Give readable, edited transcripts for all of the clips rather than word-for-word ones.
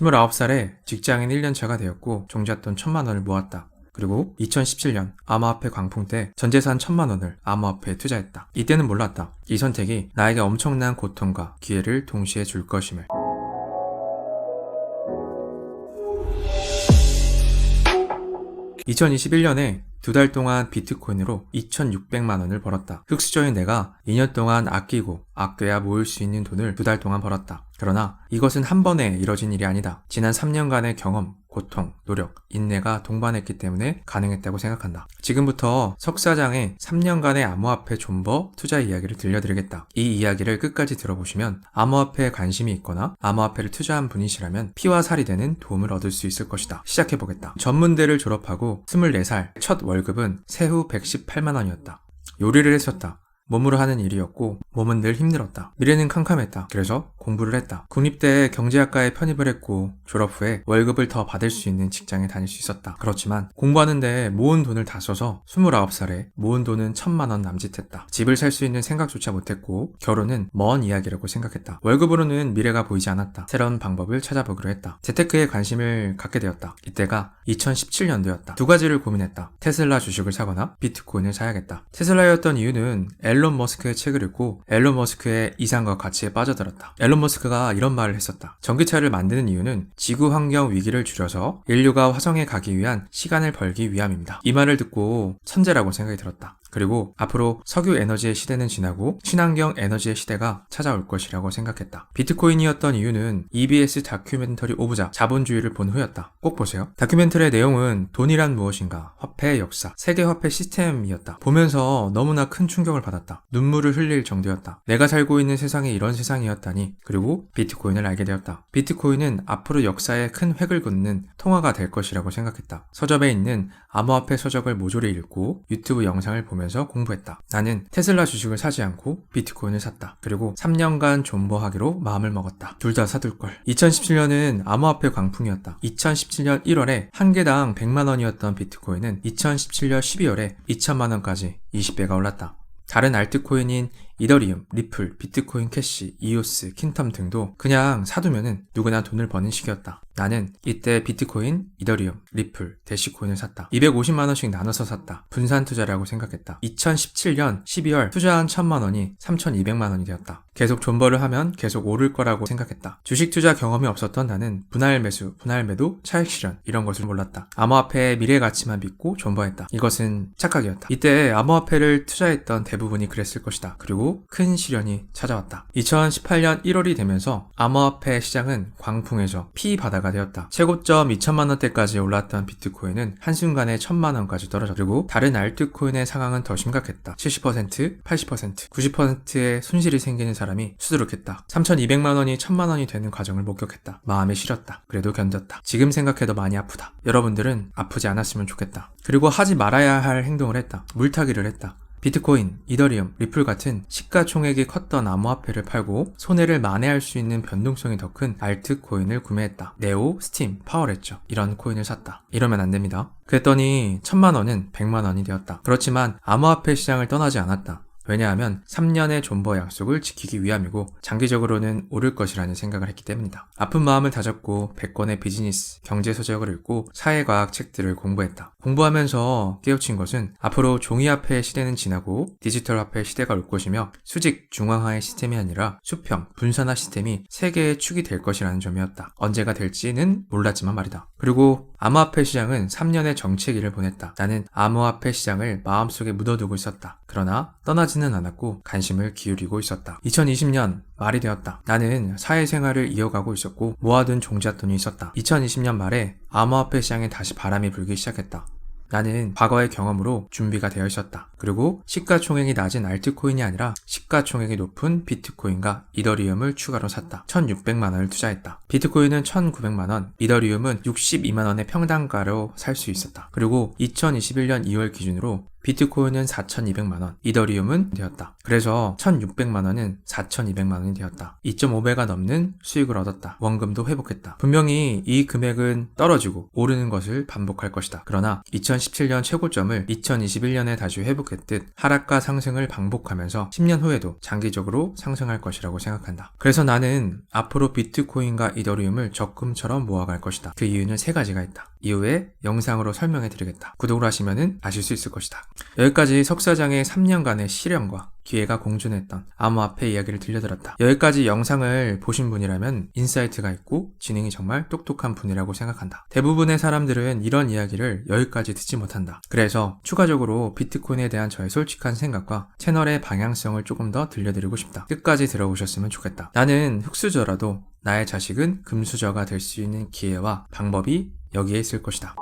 29살에 직장인 1년차가 되었고 종잣돈 1,000만 원을 모았다. 그리고 2017년 암호화폐 광풍 때 전재산 1,000만 원을 암호화폐에 투자했다. 이때는 몰랐다. 이 선택이 나에게 엄청난 고통과 기회를 동시에 줄 것임을. 2021년에 2달 동안 비트코인으로 2,600만원을 벌었다. 흑수저인 내가 2년 동안 아끼고 아껴야 모을 수 있는 돈을 2달 동안 벌었다. 그러나 이것은 한 번에 이뤄진 일이 아니다. 지난 3년간의 경험, 고통, 노력, 인내가 동반했기 때문에 가능했다고 생각한다. 지금부터 석사장의 3년간의 암호화폐 존버 투자 이야기를 들려드리겠다. 이 이야기를 끝까지 들어보시면 암호화폐에 관심이 있거나 암호화폐를 투자한 분이시라면 피와 살이 되는 도움을 얻을 수 있을 것이다. 시작해보겠다. 전문대를 졸업하고 24살 첫 월급은 세후 118만원이었다. 요리를 했었다. 몸으로 하는 일이었고 몸은 늘 힘들었다. 미래는 캄캄했다. 그래서 공부를 했다. 국립대 경제학과에 편입을 했고 졸업 후에 월급을 더 받을 수 있는 직장에 다닐 수 있었다. 그렇지만 공부하는데 모은 돈을 다 써서 29살에 모은 돈은 1,000만원 남짓했다. 집을 살 수 있는 생각조차 못했고 결혼은 먼 이야기라고 생각했다. 월급으로는 미래가 보이지 않았다. 새로운 방법을 찾아보기로 했다. 재테크에 관심을 갖게 되었다. 이때가 2017년도였다. 두 가지를 고민했다. 테슬라 주식을 사거나 비트코인을 사야겠다. 테슬라였던 이유는 앨런 머스크의 책을 읽고 앨런 머스크의 이상과 가치에 빠져들었다. 앨런 머스크가 이런 말을 했었다. 전기차를 만드는 이유는 지구 환경 위기를 줄여서 인류가 화성에 가기 위한 시간을 벌기 위함입니다. 이 말을 듣고 천재라고 생각이 들었다. 그리고 앞으로 석유 에너지의 시대는 지나고 친환경 에너지의 시대가 찾아올 것이라고 생각했다. 비트코인이었던 이유는 EBS 다큐멘터리 오브 자 자본주의를 본 후였다. 꼭 보세요. 다큐멘터리의 내용은 돈이란 무엇인가, 화폐의 역사, 세계 화폐 시스템이었다. 보면서 너무나 큰 충격을 받았다. 눈물을 흘릴 정도였다. 내가 살고 있는 세상이 이런 세상이었다니. 그리고 비트코인을 알게 되었다. 비트코인은 앞으로 역사에 큰 획을 긋는 통화가 될 것이라고 생각했다. 서점에 있는 암호화폐 서적을 모조리 읽고 유튜브 영상을 보면서 공부했다. 나는 테슬라 주식을 사지 않고 비트코인을 샀다. 그리고 3년간 존버하기로 마음을 먹었다. 둘 다 사둘걸. 2017년은 암호화폐 광풍이었다. 2017년 1월에 한 개당 100만원이었던 비트코인은 2017년 12월에 2천만원까지 20배가 올랐다. 다른 알트코인인 이더리움, 리플, 비트코인 캐시, 이오스, 킨텀 등도 그냥 사두면은 누구나 돈을 버는 시기였다. 나는 이때 비트코인, 이더리움, 리플, 대시코인을 샀다. 250만원씩 나눠서 샀다. 분산 투자라고 생각했다. 2017년 12월 투자한 1,000만원이 3,200만원이 되었다. 계속 존버를 하면 계속 오를 거라고 생각했다. 주식 투자 경험이 없었던 나는 분할 매수, 분할 매도, 차익 실현 이런 것을 몰랐다. 암호화폐의 미래 가치만 믿고 존버했다. 이것은 착각이었다. 이때 암호화폐를 투자했던 대부분이 그랬을 것이다. 그리고 큰 시련이 찾아왔다. 2018년 1월이 되면서 암호화폐 시장은 광풍에서 피바다가 되었다. 최고점 2천만원대까지 올랐던 비트코인은 한순간에 1,000만원까지 떨어졌다. 그리고 다른 알트코인의 상황은 더 심각했다. 70%, 80%, 90%의 손실이 생기는 사람이 수두룩했다. 3,200만원이 1,000만원이 되는 과정을 목격했다. 마음이 시렸다. 그래도 견뎠다. 지금 생각해도 많이 아프다. 여러분들은 아프지 않았으면 좋겠다. 그리고 하지 말아야 할 행동을 했다. 물타기를 했다. 비트코인, 이더리움, 리플 같은 시가총액이 컸던 암호화폐를 팔고 손해를 만회할 수 있는 변동성이 더 큰 알트코인을 구매했다. 네오, 스팀, 파워레죠. 이런 코인을 샀다. 이러면 안 됩니다. 그랬더니 1,000만원은 100만원이 되었다. 그렇지만 암호화폐 시장을 떠나지 않았다. 왜냐하면 3년의 존버 약속을 지키기 위함이고 장기적으로는 오를 것이라는 생각을 했기 때문이다. 아픈 마음을 다잡고 100권의 비즈니스, 경제 서적을 읽고 사회과학 책들을 공부했다. 공부하면서 깨우친 것은 앞으로 종이화폐의 시대는 지나고 디지털 화폐의 시대가 올 것이며 수직, 중앙화의 시스템이 아니라 수평, 분산화 시스템이 세계의 축이 될 것이라는 점이었다. 언제가 될지는 몰랐지만 말이다. 그리고 암호화폐 시장은 3년의 정체기를 보냈다. 나는 암호화폐 시장을 마음속에 묻어두고 있었다. 그러나 떠나지는 않았고 관심을 기울이고 있었다. 2020년 말이 되었다. 나는 사회생활을 이어가고 있었고 모아둔 종잣돈이 있었다. 2020년 말에 암호화폐 시장에 다시 바람이 불기 시작했다. 나는 과거의 경험으로 준비가 되어 있었다. 그리고 시가총액이 낮은 알트코인이 아니라 시가총액이 높은 비트코인과 이더리움을 추가로 샀다. 1,600만원을 투자했다. 비트코인은 1,900만원, 이더리움은 62만원의 평단가로 살 수 있었다. 그리고 2021년 2월 기준으로 비트코인은 4,200만원, 이더리움은 되었다. 그래서 1,600만원은 4,200만원이 되었다. 2.5배가 넘는 수익을 얻었다. 원금도 회복했다. 분명히 이 금액은 떨어지고 오르는 것을 반복할 것이다. 그러나 2017년 최고점을 2021년에 다시 회복했듯 하락과 상승을 반복하면서 10년 후에도 장기적으로 상승할 것이라고 생각한다. 그래서 나는 앞으로 비트코인과 이더리움을 적금처럼 모아갈 것이다. 그 이유는 세 가지가 있다. 이후에 영상으로 설명해 드리겠다. 구독을 하시면 아실 수 있을 것이다. 여기까지 석 사장의 3년간의 시련과 기회가 공존했던 암호화폐 이야기를 들려드렸다. 여기까지 영상을 보신 분이라면 인사이트가 있고 지능이 정말 똑똑한 분이라고 생각한다. 대부분의 사람들은 이런 이야기를 여기까지 듣지 못한다. 그래서 추가적으로 비트코인에 대한 저의 솔직한 생각과 채널의 방향성을 조금 더 들려드리고 싶다. 끝까지 들어보셨으면 좋겠다. 나는 흙수저라도 나의 자식은 금수저가 될 수 있는 기회와 방법이 여기에 있을 것이다.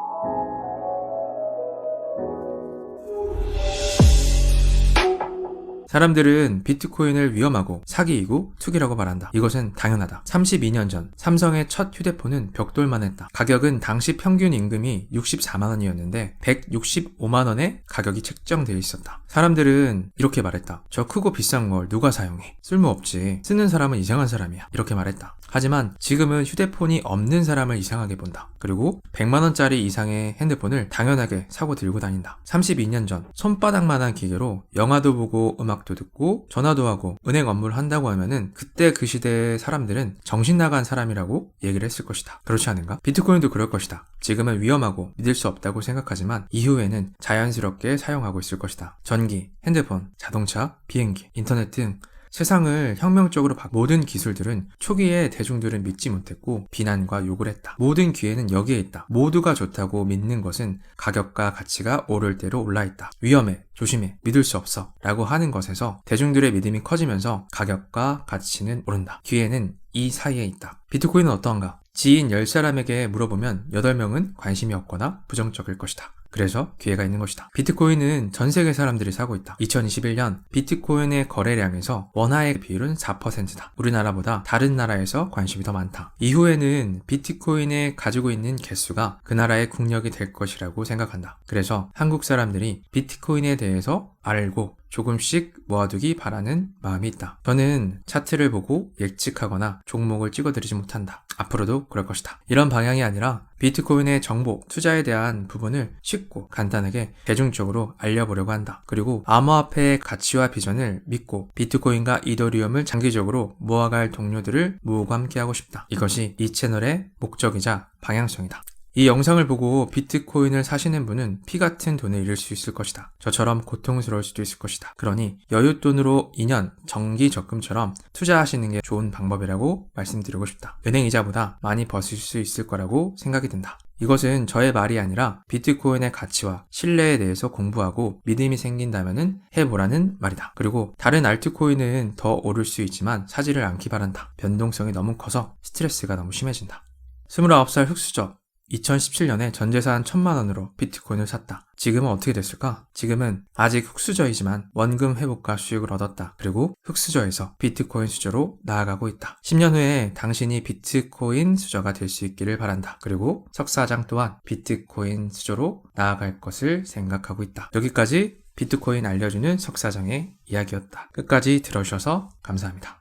사람들은 비트코인을 위험하고 사기이고 투기라고 말한다. 이것은 당연하다. 32년 전 삼성의 첫 휴대폰은 벽돌만 했다. 가격은 당시 평균 임금이 64만원이었는데 165만원에 가격이 책정되어 있었다. 사람들은 이렇게 말했다. 저 크고 비싼 걸 누가 사용해? 쓸모없지. 쓰는 사람은 이상한 사람이야. 이렇게 말했다. 하지만 지금은 휴대폰이 없는 사람을 이상하게 본다. 그리고 100만원짜리 이상의 핸드폰을 당연하게 사고 들고 다닌다. 32년 전 손바닥만한 기계로 영화도 보고 음악도 듣고 전화도 하고 은행 업무를 한다고 하면은 그때 그 시대의 사람들은 정신 나간 사람이라고 얘기를 했을 것이다. 그렇지 않은가? 비트코인도 그럴 것이다. 지금은 위험하고 믿을 수 없다고 생각하지만 이후에는 자연스럽게 사용하고 있을 것이다. 전기, 핸드폰, 자동차, 비행기, 인터넷 등 세상을 혁명적으로 모든 기술들은 초기에 대중들은 믿지 못했고 비난과 욕을 했다. 모든 기회는 여기에 있다. 모두가 좋다고 믿는 것은 가격과 가치가 오를 대로 올라있다. 위험해, 조심해, 믿을 수 없어 라고 하는 것에서 대중들의 믿음이 커지면서 가격과 가치는 오른다. 기회는 이 사이에 있다. 비트코인은 어떠한가? 지인 10사람에게 물어보면 8명은 관심이 없거나 부정적일 것이다. 그래서 기회가 있는 것이다. 비트코인은 전 세계 사람들이 사고 있다. 2021년 비트코인의 거래량에서 원화의 비율은 4%다. 우리나라보다 다른 나라에서 관심이 더 많다. 이후에는 비트코인에 가지고 있는 개수가 그 나라의 국력이 될 것이라고 생각한다. 그래서 한국 사람들이 비트코인에 대해서 알고 조금씩 모아두기 바라는 마음이 있다. 저는 차트를 보고 예측하거나 종목을 찍어드리지 못한다. 앞으로도 그럴 것이다. 이런 방향이 아니라 비트코인의 정보, 투자에 대한 부분을 쉽고 간단하게 대중적으로 알려보려고 한다. 그리고 암호화폐의 가치와 비전을 믿고 비트코인과 이더리움을 장기적으로 모아갈 동료들을 모으고 함께하고 싶다. 이것이 이 채널의 목적이자 방향성이다. 이 영상을 보고 비트코인을 사시는 분은 피 같은 돈을 잃을 수 있을 것이다. 저처럼 고통스러울 수도 있을 것이다. 그러니 여윳돈으로 2년 정기 적금처럼 투자하시는 게 좋은 방법이라고 말씀드리고 싶다. 은행 이자보다 많이 버실 수 있을 거라고 생각이 든다. 이것은 저의 말이 아니라 비트코인의 가치와 신뢰에 대해서 공부하고 믿음이 생긴다면 해보라는 말이다. 그리고 다른 알트코인은 더 오를 수 있지만 사지를 않기 바란다. 변동성이 너무 커서 스트레스가 너무 심해진다. 29살 흙수저 2017년에 전재산 1,000만원으로 비트코인을 샀다. 지금은 어떻게 됐을까? 지금은 아직 흙수저이지만 원금 회복과 수익을 얻었다. 그리고 흙수저에서 비트코인 수저로 나아가고 있다. 10년 후에 당신이 비트코인 수저가 될 수 있기를 바란다. 그리고 석 사장 또한 비트코인 수저로 나아갈 것을 생각하고 있다. 여기까지 비트코인 알려주는 석 사장의 이야기였다. 끝까지 들어주셔서 감사합니다.